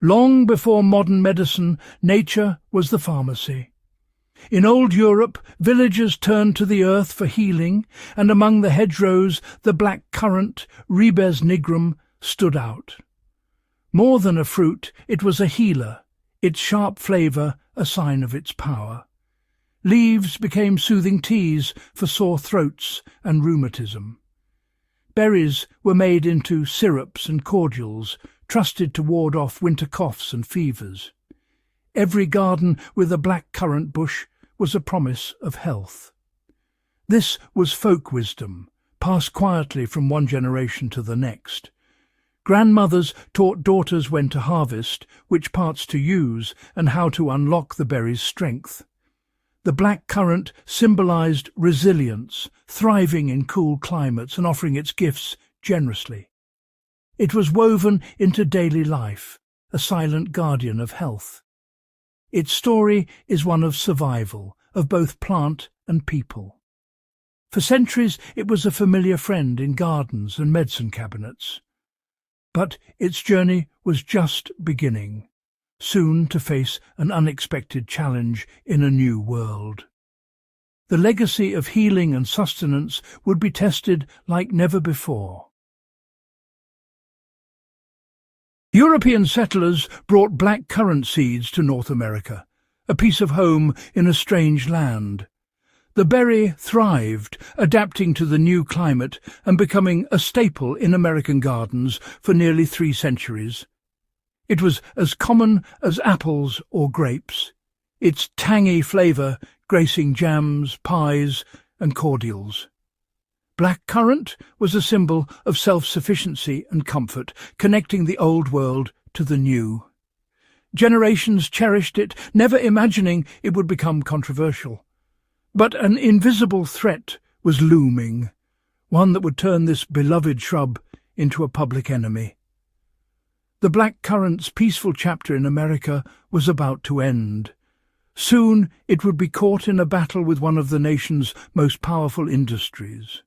Long before modern medicine, nature was the pharmacy. In old Europe, villagers turned to the earth for healing, and among the hedgerows the black currant, ribes nigrum, stood out. More than a fruit, it was a healer, its sharp flavour a sign of its power. Leaves became soothing teas for sore throats and rheumatism. Berries were made into syrups and cordials, trusted to ward off winter coughs and fevers. Every garden with a black currant bush was a promise of health. This was folk wisdom, passed quietly from one generation to the next. Grandmothers taught daughters when to harvest, which parts to use, and how to unlock the berry's strength. The black currant symbolized resilience, thriving in cool climates and offering its gifts generously. It was woven into daily life, a silent guardian of health. Its story is one of survival, of both plant and people. For centuries it was a familiar friend in gardens and medicine cabinets. But its journey was just beginning, soon to face an unexpected challenge in a new world. The legacy of healing and sustenance would be tested like never before. European settlers brought black currant seeds to North America, a piece of home in a strange land. The berry thrived, adapting to the new climate and becoming a staple in American gardens for nearly 3 centuries. It was as common as apples or grapes, its tangy flavour gracing jams, pies and cordials. Black currant was a symbol of self-sufficiency and comfort, connecting the old world to the new. Generations cherished it, never imagining it would become controversial. But an invisible threat was looming, one that would turn this beloved shrub into a public enemy. The black currant's peaceful chapter in America was about to end. Soon it would be caught in a battle with one of the nation's most powerful industries.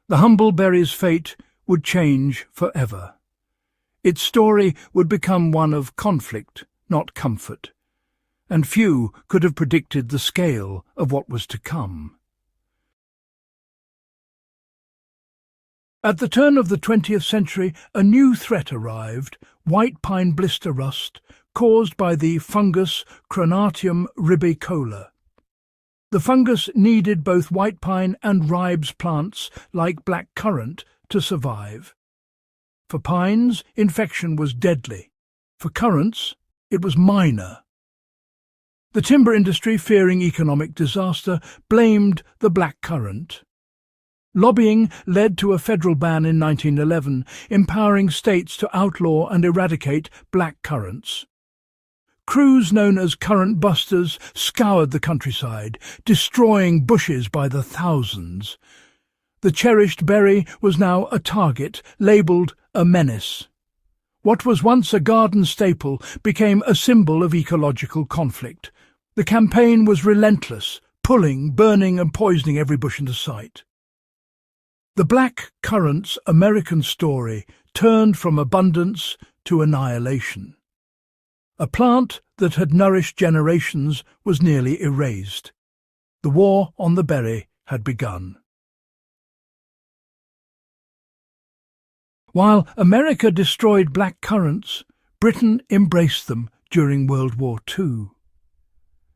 The humble berry's fate would change forever. Its story would become one of conflict, not comfort, and few could have predicted the scale of what was to come. At the turn of the 20th century, a new threat arrived: white pine blister rust, caused by the fungus Crenatium ribicola. The fungus needed both white pine and ribes plants like black currant to survive. For pines, infection was deadly. For currants, it was minor. The timber industry, fearing economic disaster, blamed the black currant. Lobbying led to a federal ban in 1911, empowering states to outlaw and eradicate black currants. Crews known as currant busters scoured the countryside, destroying bushes by the thousands. The cherished berry was now a target, labelled a menace. What was once a garden staple became a symbol of ecological conflict. The campaign was relentless, pulling, burning and poisoning every bush in sight. The black currant's American story turned from abundance to annihilation. A plant that had nourished generations was nearly erased. The war on the berry had begun. While America destroyed black currants, Britain embraced them during World War II.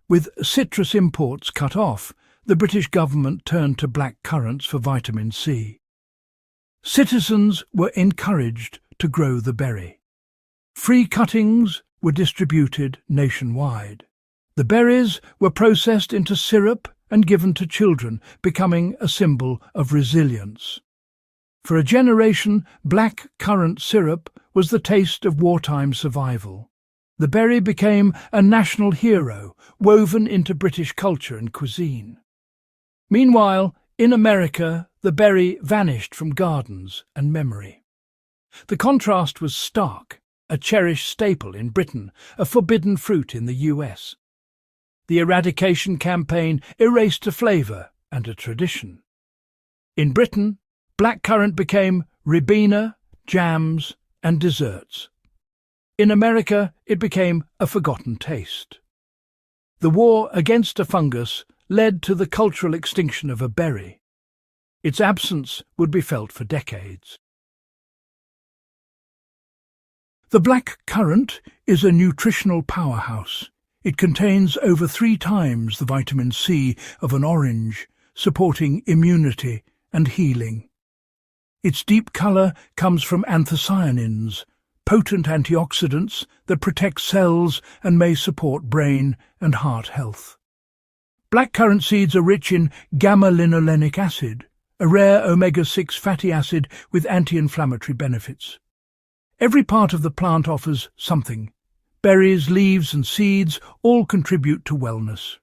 With citrus imports cut off, the British government turned to black currants for vitamin C. Citizens were encouraged to grow the berry. Free cuttings were distributed nationwide. The berries were processed into syrup and given to children, becoming a symbol of resilience. For a generation, black currant syrup was the taste of wartime survival. The berry became a national hero, woven into British culture and cuisine. Meanwhile, in America, the berry vanished from gardens and memory. The contrast was stark: a cherished staple in Britain, a forbidden fruit in the US. The eradication campaign erased a flavour and a tradition. In Britain, black currant became ribena, jams and desserts. In America, it became a forgotten taste. The war against a fungus led to the cultural extinction of a berry. Its absence would be felt for decades. The black currant is a nutritional powerhouse. It contains over 3 times the vitamin C of an orange, supporting immunity and healing. Its deep colour comes from anthocyanins, potent antioxidants that protect cells and may support brain and heart health. Black currant seeds are rich in gamma-linolenic acid, a rare omega-6 fatty acid with anti-inflammatory benefits. Every part of the plant offers something. Berries, leaves and seeds all contribute to wellness.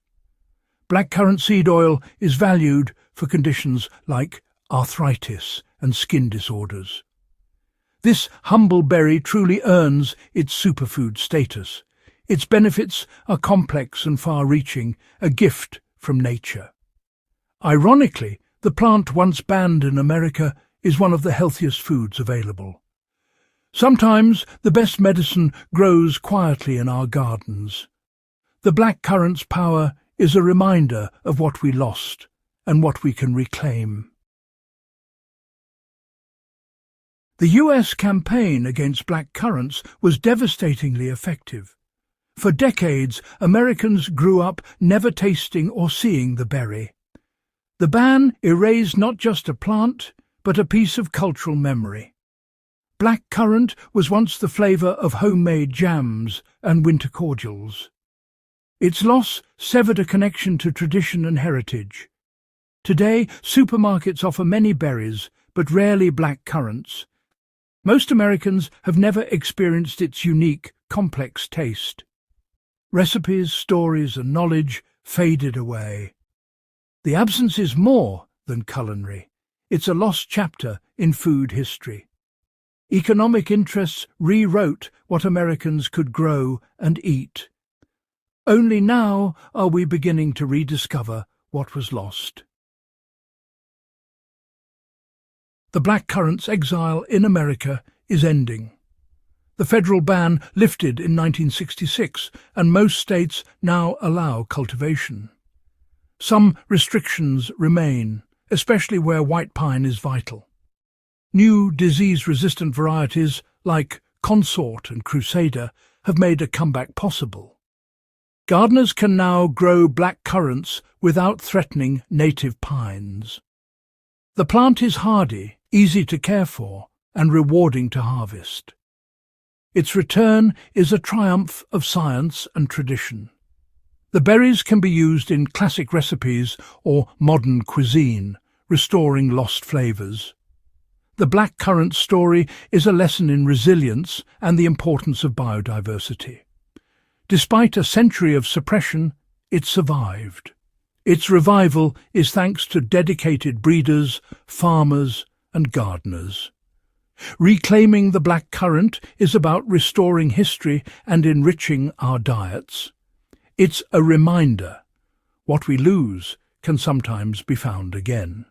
Black currant seed oil is valued for conditions like arthritis and skin disorders. This humble berry truly earns its superfood status. Its benefits are complex and far-reaching, a gift from nature. Ironically, the plant once banned in America is one of the healthiest foods available. Sometimes the best medicine grows quietly in our gardens. The black currant's power is a reminder of what we lost and what we can reclaim. The US campaign against black currants was devastatingly effective. For decades, Americans grew up never tasting or seeing the berry. The ban erased not just a plant, but a piece of cultural memory. Black currant was once the flavour of homemade jams and winter cordials. Its loss severed a connection to tradition and heritage. Today, supermarkets offer many berries, but rarely black currants. Most Americans have never experienced its unique, complex taste. Recipes, stories and knowledge faded away. The absence is more than culinary. It's a lost chapter in food history. Economic interests rewrote what Americans could grow and eat. Only now are we beginning to rediscover what was lost. The black currant's exile in America is ending. The federal ban lifted in 1966, and most states now allow cultivation. Some restrictions remain, especially where white pine is vital. New disease-resistant varieties like Consort and Crusader have made a comeback possible. Gardeners can now grow black currants without threatening native pines. The plant is hardy, easy to care for, and rewarding to harvest. Its return is a triumph of science and tradition. The berries can be used in classic recipes or modern cuisine, restoring lost flavours. The black currant story is a lesson in resilience and the importance of biodiversity. Despite a century of suppression, it survived. Its revival is thanks to dedicated breeders, farmers and gardeners. Reclaiming the black currant is about restoring history and enriching our diets. It's a reminder: what we lose can sometimes be found again.